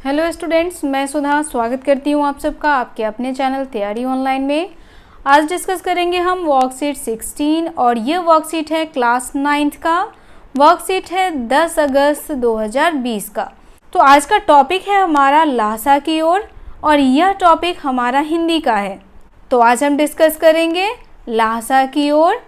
Hello students, मैं सुधा स्वागत करती हूँ आप सबका आपके अपने चैनल तैयारी ऑनलाइन में। आज डिस्कस करेंगे हम वर्कशीट 16 और ये वर्कशीट है क्लास 9th का। वर्कशीट है 10 अगस्त 2020 का। तो आज का टॉपिक है हमारा लासा की ओर और यह टॉपिक हमारा हिंदी का है। तो आज हम डिस्कस करेंगे लासा की ओर,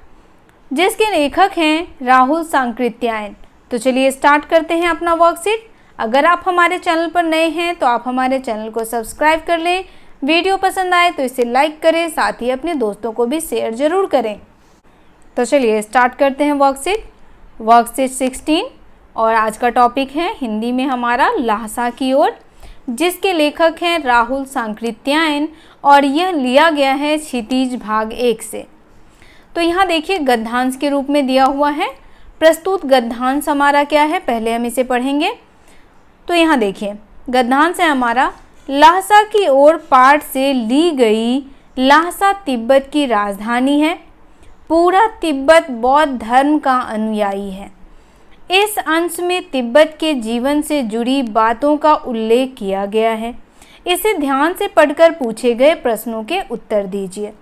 जिसके लेखक हैं राहुल सांकृत्यायन। तो चलिए स्टार्ट करते हैं अपना वर्कशीट। अगर आप हमारे चैनल पर नए हैं तो आप हमारे चैनल को सब्सक्राइब कर लें। वीडियो पसंद आए तो इसे लाइक करें, साथ ही अपने दोस्तों को भी शेयर ज़रूर करें। तो चलिए स्टार्ट करते हैं वर्कशीट 16 और आज का टॉपिक है हिंदी में हमारा लासा की ओर, जिसके लेखक हैं राहुल सांकृत्यायन और यह लिया गया है क्षितिज भाग 1 से। तो यहाँ देखिए गद्यांश के रूप में दिया हुआ है। प्रस्तुत गद्यांश हमारा क्या है, पहले हम इसे पढ़ेंगे। तो यहाँ देखिए गद्यांश है हमारा, ल्हासा की ओर पाठ से ली गई। ल्हासा तिब्बत की राजधानी है। पूरा तिब्बत बौद्ध धर्म का अनुयायी है। इस अंश में तिब्बत के जीवन से जुड़ी बातों का उल्लेख किया गया है। इसे ध्यान से पढ़कर पूछे गए प्रश्नों के उत्तर दीजिए।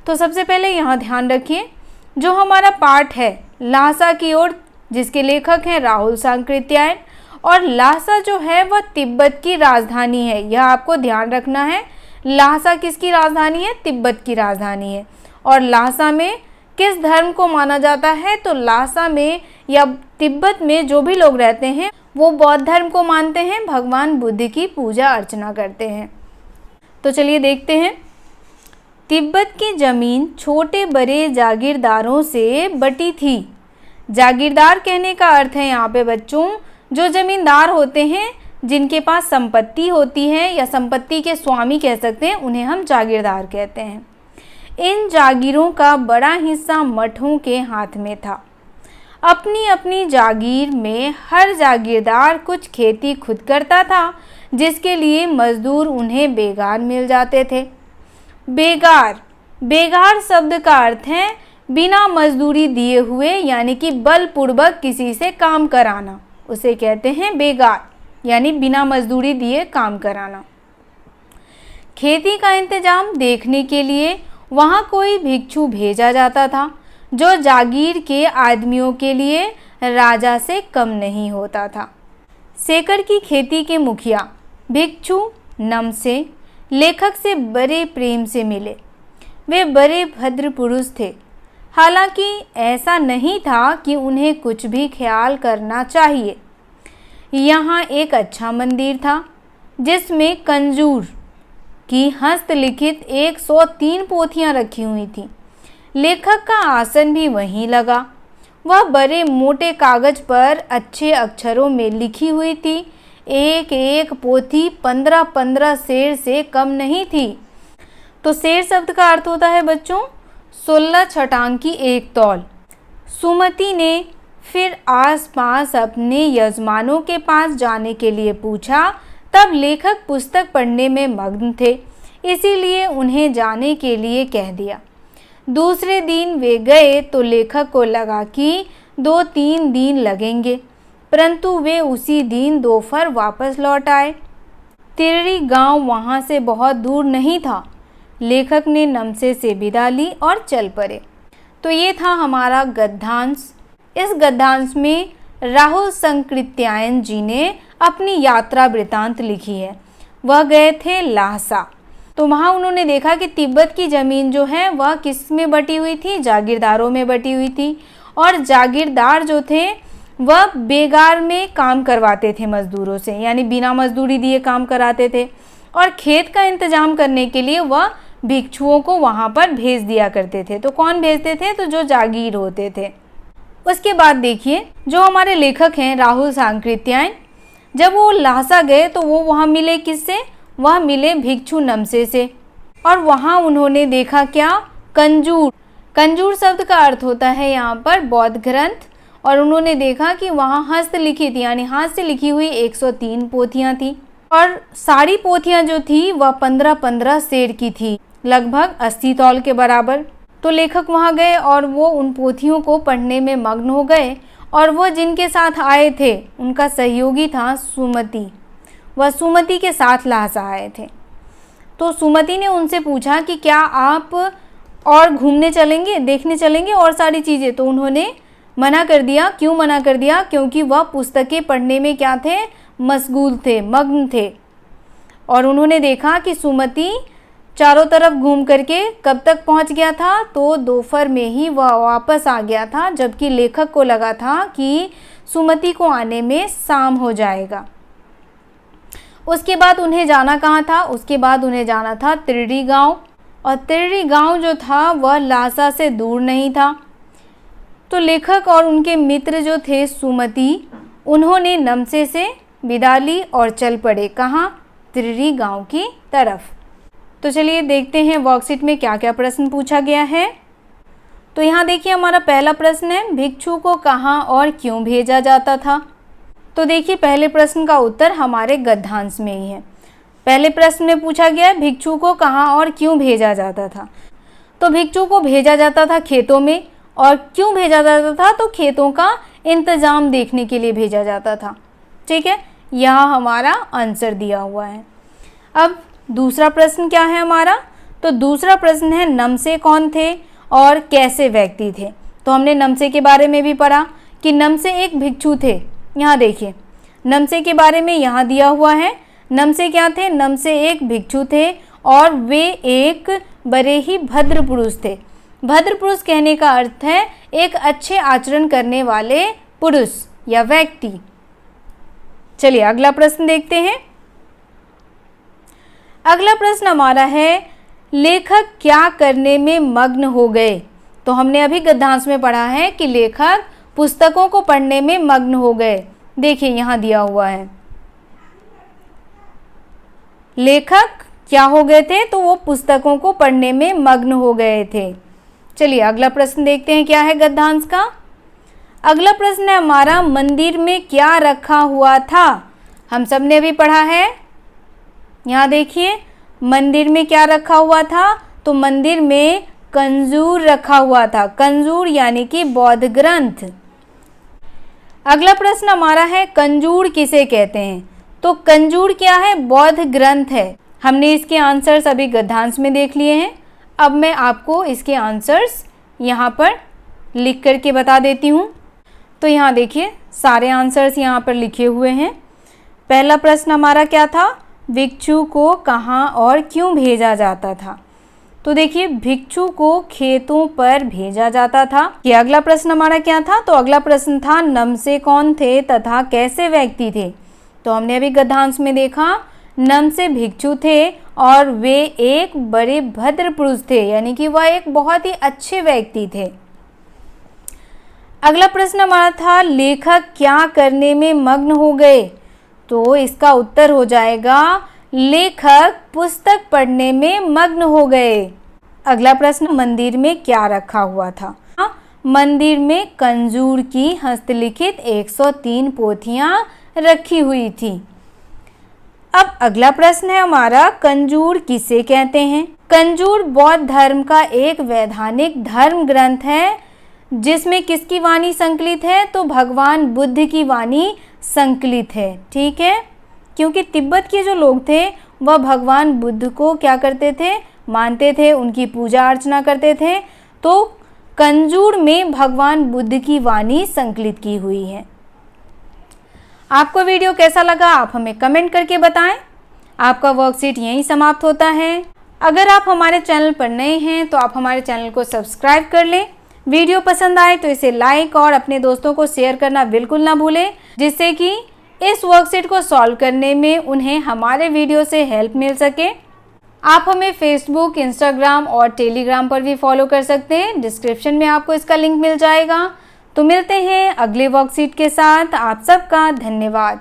तो सबसे पहले यहाँ ध्यान रखिए, जो हमारा पाठ है ल्हासा की ओर, जिसके लेखक हैं राहुल सांकृत्यायन, और ल्हासा जो है वह तिब्बत की राजधानी है। यह आपको ध्यान रखना है। ल्हासा किसकी राजधानी है? तिब्बत की राजधानी है। और ल्हासा में किस धर्म को माना जाता है? तो ल्हासा में या तिब्बत में जो भी लोग रहते हैं वो बौद्ध धर्म को मानते हैं, भगवान बुद्ध की पूजा अर्चना करते हैं। तो चलिए देखते हैं। तिब्बत की जमीन छोटे बड़े जागीरदारों से बटी थी। जागीरदार कहने का अर्थ है यहाँ पे बच्चों, जो जमींदार होते हैं, जिनके पास संपत्ति होती है या संपत्ति के स्वामी कह सकते हैं, उन्हें हम जागीरदार कहते हैं। इन जागीरों का बड़ा हिस्सा मठों के हाथ में था। अपनी अपनी जागीर में हर जागीरदार कुछ खेती खुद करता था, जिसके लिए मजदूर उन्हें बेगार मिल जाते थे। बेगार शब्द का अर्थ है बिना मजदूरी दिए हुए, यानी कि बलपूर्वक किसी से काम कराना, उसे कहते हैं बेगार, यानी बिना मजदूरी दिए काम कराना। खेती का इंतजाम देखने के लिए वहाँ कोई भिक्षु भेजा जाता था, जो जागीर के आदमियों के लिए राजा से कम नहीं होता था। सेकर की खेती के मुखिया भिक्षु नमसे लेखक से बड़े प्रेम से मिले। वे बड़े भद्र पुरुष थे। हालांकि ऐसा नहीं था कि उन्हें कुछ भी ख्याल करना चाहिए। यहाँ एक अच्छा मंदिर था, जिसमें कंजूर की हस्तलिखित 103 पोथियाँ रखी हुई थीं। लेखक का आसन भी वहीं लगा। वह बड़े मोटे कागज पर अच्छे अक्षरों में लिखी हुई थी। एक एक पोथी 15-15 सेर से कम नहीं थी। तो सेर शब्द का अर्थ होता है बच्चों 16 छटांग की एक तौल। सुमति ने फिर आसपास अपने यजमानों के पास जाने के लिए पूछा। तब लेखक पुस्तक पढ़ने में मग्न थे, इसीलिए उन्हें जाने के लिए कह दिया। दूसरे दिन वे गए तो लेखक को लगा कि 2-3 दिन लगेंगे, परंतु वे उसी दिन दोपहर वापस लौट आए। तिररी गांव वहां से बहुत दूर नहीं था। लेखक ने नमसे से विदा ली और चल पड़े। तो ये था हमारा गद्यांश। इस गद्यांश में राहुल सांकृत्यायन जी ने अपनी यात्रा वृतांत लिखी है। वह गए थे ल्हासा, तो वहाँ उन्होंने देखा कि तिब्बत की ज़मीन जो है वह किस में बटी हुई थी? जागीरदारों में बटी हुई थी। और जागीरदार जो थे वह बेगार में काम करवाते थे मजदूरों से, यानी बिना मजदूरी दिए काम कराते थे। और खेत का इंतजाम करने के लिए वह भिक्षुओं को वहाँ पर भेज दिया करते थे। तो कौन भेजते थे? तो जो जागीर होते थे। उसके बाद देखिए, जो हमारे लेखक हैं राहुल सांकृत्यायन, जब वो ल्हासा गए तो वो वहाँ मिले किससे? वह मिले भिक्षु नमसे से। और वहाँ उन्होंने देखा क्या? कंजूर। कंजूर शब्द का अर्थ होता है यहाँ पर बौद्ध ग्रंथ। और उन्होंने देखा कि वहाँ हस्तलिखित यानी हाथ से लिखी हुई 103 पोथियाँ थी। और सारी पोथियाँ जो थी वह 15-15 सेर की थी, लगभग 80 तौल के बराबर। तो लेखक वहाँ गए और वो उन पोथियों को पढ़ने में मग्न हो गए। और वो जिनके साथ आए थे उनका सहयोगी था सुमति। वह सुमति के साथ लहसा आए थे। तो सुमति ने उनसे पूछा कि क्या आप और घूमने चलेंगे, देखने चलेंगे और सारी चीज़ें। तो उन्होंने मना कर दिया। क्यों मना कर दिया? क्योंकि वह पुस्तकें पढ़ने में क्या थे, मशगूल थे, मग्न थे। और उन्होंने देखा कि सुमति चारों तरफ घूम करके कब तक पहुंच गया था, तो दोपहर में ही वह वापस आ गया था, जबकि लेखक को लगा था कि सुमति को आने में शाम हो जाएगा। उसके बाद उन्हें जाना कहाँ था? उसके बाद उन्हें जाना था तिर्री गांव। और तिर्री गांव जो था वह लासा से दूर नहीं था। तो लेखक और उनके मित्र जो थे सुमति, उन्होंने नमसे से विदा ली और चल पड़े। कहाँ? तिर्री गांव की तरफ। तो चलिए देखते हैं वर्कशीट में क्या क्या प्रश्न पूछा गया है। तो यहाँ देखिए हमारा पहला प्रश्न है, भिक्षु को कहाँ और क्यों भेजा जाता था। तो देखिए पहले प्रश्न का उत्तर हमारे गद्यांश में ही है। पहले प्रश्न में पूछा गया भिक्षु को कहाँ और क्यों भेजा जाता था। तो भिक्षु को भेजा जाता था खेतों में। और क्यों भेजा जाता था? तो खेतों का इंतजाम देखने के लिए भेजा जाता था। ठीक है, यहाँ हमारा आंसर दिया हुआ है। अब दूसरा प्रश्न क्या है हमारा? तो दूसरा प्रश्न है नमसे कौन थे और कैसे व्यक्ति थे। तो हमने नमसे के बारे में भी पढ़ा कि नमसे एक भिक्षु थे। यहाँ देखिए नमसे के बारे में यहाँ दिया हुआ है। नमसे क्या थे? नमसे एक भिक्षु थे और वे एक बड़े ही भद्र पुरुष थे। भद्र पुरुष कहने का अर्थ है एक अच्छे आचरण करने वाले पुरुष या व्यक्ति। चलिए अगला प्रश्न देखते हैं। अगला प्रश्न हमारा है लेखक क्या करने में मग्न हो गए। तो हमने अभी गद्यांश में पढ़ा है कि लेखक पुस्तकों को पढ़ने में मग्न हो गए। देखिए यहाँ दिया हुआ है लेखक क्या हो गए थे, तो वो पुस्तकों को पढ़ने में मग्न हो गए थे। चलिए अगला प्रश्न देखते हैं क्या है गद्यांश का। अगला प्रश्न है हमारा मंदिर में क्या रखा हुआ था। हम सब ने अभी पढ़ा है। यहाँ देखिए मंदिर में क्या रखा हुआ था। तो मंदिर में कंजूर रखा हुआ था। कंजूर यानी कि बौद्ध ग्रंथ। अगला प्रश्न हमारा है कंजूर किसे कहते हैं। तो कंजूर क्या है? बौद्ध ग्रंथ है। हमने इसके आंसर्स अभी गद्यांश में देख लिए हैं। अब मैं आपको इसके आंसर्स यहाँ पर लिख करके बता देती हूँ। तो यहाँ देखिए सारे आंसर्स यहाँ पर लिखे हुए हैं। पहला प्रश्न हमारा क्या था? भिक्षु को कहाँ और क्यों भेजा जाता था। तो देखिए भिक्षु को खेतों पर भेजा जाता था। ये अगला प्रश्न हमारा क्या था? तो अगला प्रश्न था नमसे कौन थे तथा कैसे व्यक्ति थे। तो हमने अभी गद्यांश में देखा नमसे भिक्षु थे और वे एक बड़े भद्र पुरुष थे, यानी कि वह एक बहुत ही अच्छे व्यक्ति थे। अगला प्रश्न हमारा था लेखक क्या करने में मग्न हो गए। तो इसका उत्तर हो जाएगा लेखक पुस्तक पढ़ने में मग्न हो गए। अगला प्रश्न मंदिर में क्या रखा हुआ था। मंदिर में कंजूर की हस्तलिखित 103 पोथियां रखी हुई थी। अब अगला प्रश्न है हमारा कंजूर किसे कहते हैं। कंजूर बौद्ध धर्म का एक वैधानिक धर्म ग्रंथ है जिसमें किसकी वाणी संकलित है। तो भगवान बुद्ध की वाणी संकलित है। ठीक है, क्योंकि तिब्बत के जो लोग थे वह भगवान बुद्ध को क्या करते थे? मानते थे, उनकी पूजा अर्चना करते थे। तो कंजूर में भगवान बुद्ध की वाणी संकलित की हुई है। आपको वीडियो कैसा लगा आप हमें कमेंट करके बताएं। आपका वर्कशीट यहीं समाप्त होता है। अगर आप हमारे चैनल पर नए हैं तो आप हमारे चैनल को सब्सक्राइब कर लें। वीडियो पसंद आए तो इसे लाइक और अपने दोस्तों को शेयर करना बिल्कुल ना भूलें, जिससे कि इस वर्कशीट को सॉल्व करने में उन्हें हमारे वीडियो से हेल्प मिल सके। आप हमें फेसबुक, इंस्टाग्राम और टेलीग्राम पर भी फॉलो कर सकते हैं। डिस्क्रिप्शन में आपको इसका लिंक मिल जाएगा। तो मिलते हैं अगले वर्कशीट के साथ। आप सबका धन्यवाद।